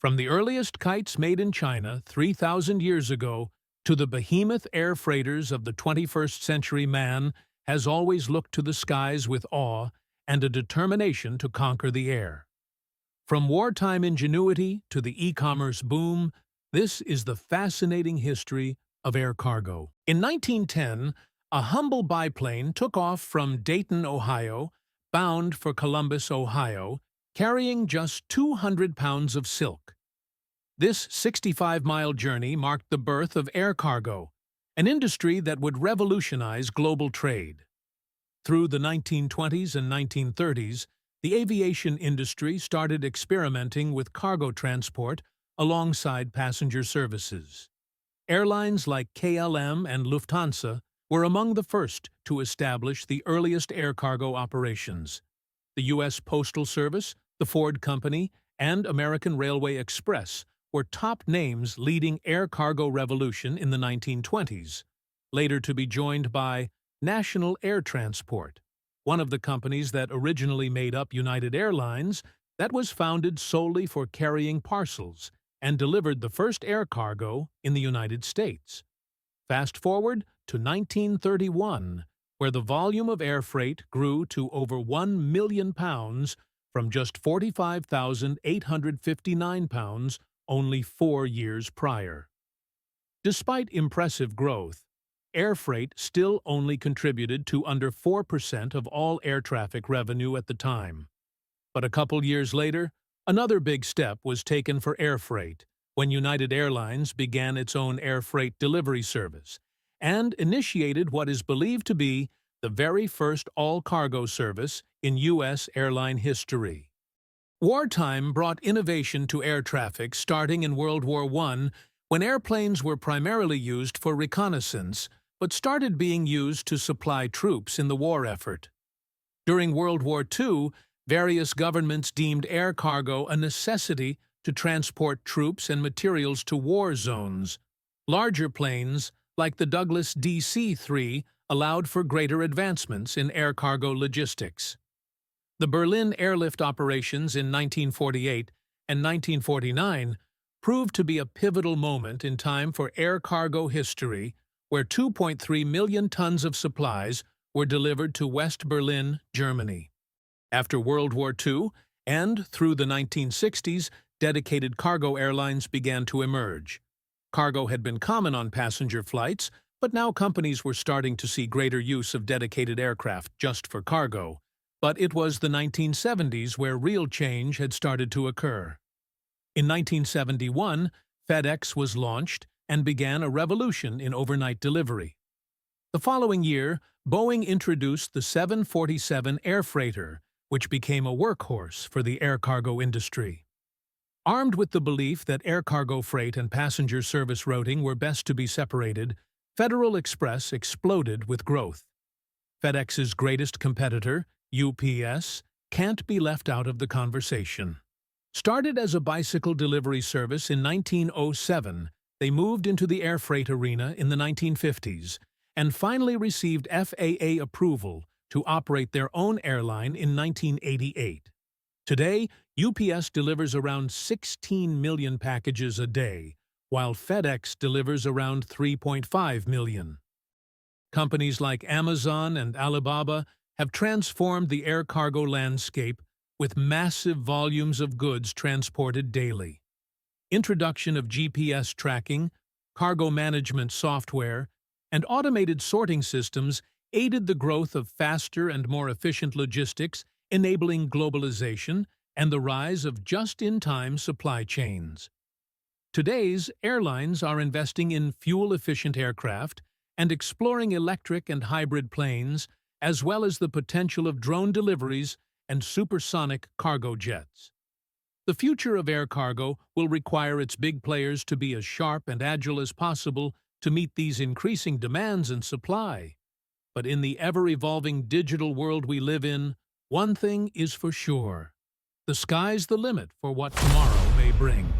From the earliest kites made in China 3,000 years ago to the behemoth air freighters of the 21st century, man has always looked to the skies with awe and a determination to conquer the air. From wartime ingenuity to the e-commerce boom, this is the fascinating history of air cargo. In 1910, a humble biplane took off from Dayton, Ohio, bound for Columbus, Ohio, carrying just 200 pounds of silk. This 65-mile journey marked the birth of air cargo, an industry that would revolutionize global trade. Through the 1920s and 1930s, the aviation industry started experimenting with cargo transport alongside passenger services. Airlines like KLM and Lufthansa were among the first to establish the earliest air cargo operations. The U.S. Postal Service, the Ford Company, and American Railway Express were top names leading air cargo revolution in the 1920s, later to be joined by National Air Transport, one of the companies that originally made up United Airlines, that was founded solely for carrying parcels and delivered the first air cargo in the United States. Fast forward to 1931, where the volume of air freight grew to over 1 million pounds from just 45,859 pounds only 4 years prior. Despite impressive growth, air freight still only contributed to under 4% of all air traffic revenue at the time. But a couple years later, another big step was taken for air freight when United Airlines began its own air freight delivery service and initiated what is believed to be the very first all-cargo service in U.S. airline history. Wartime brought innovation to air traffic starting in World War I, when airplanes were primarily used for reconnaissance but started being used to supply troops in the war effort. During World War II, various governments deemed air cargo a necessity to transport troops and materials to war zones. Larger planes, like the Douglas DC-3, allowed for greater advancements in air cargo logistics. The Berlin airlift operations in 1948 and 1949 proved to be a pivotal moment in time for air cargo history, where 2.3 million tons of supplies were delivered to West Berlin, Germany. After World War II and through the 1960s, dedicated cargo airlines began to emerge. Cargo had been common on passenger flights, but now companies were starting to see greater use of dedicated aircraft just for cargo. But it was the 1970s where real change had started to occur. In 1971, FedEx was launched and began a revolution in overnight delivery. The following year, Boeing introduced the 747 air freighter, which became a workhorse for the air cargo industry. Armed with the belief that air cargo freight and passenger service routing were best to be separated, Federal Express exploded with growth. FedEx's greatest competitor, UPS, can't be left out of the conversation. Started as a bicycle delivery service in 1907, they moved into the air freight arena in the 1950s and finally received FAA approval to operate their own airline in 1988. Today, UPS delivers around 16 million packages a day, while FedEx delivers around 3.5 million. Companies like Amazon and Alibaba have transformed the air cargo landscape with massive volumes of goods transported daily. Introduction of GPS tracking, cargo management software, and automated sorting systems aided the growth of faster and more efficient logistics, enabling globalization and the rise of just-in-time supply chains. Today's airlines are investing in fuel-efficient aircraft and exploring electric and hybrid planes, as well as the potential of drone deliveries and supersonic cargo jets. The future of air cargo will require its big players to be as sharp and agile as possible to meet these increasing demands and supply. But in the ever-evolving digital world we live in, one thing is for sure: the sky's the limit for what tomorrow may bring.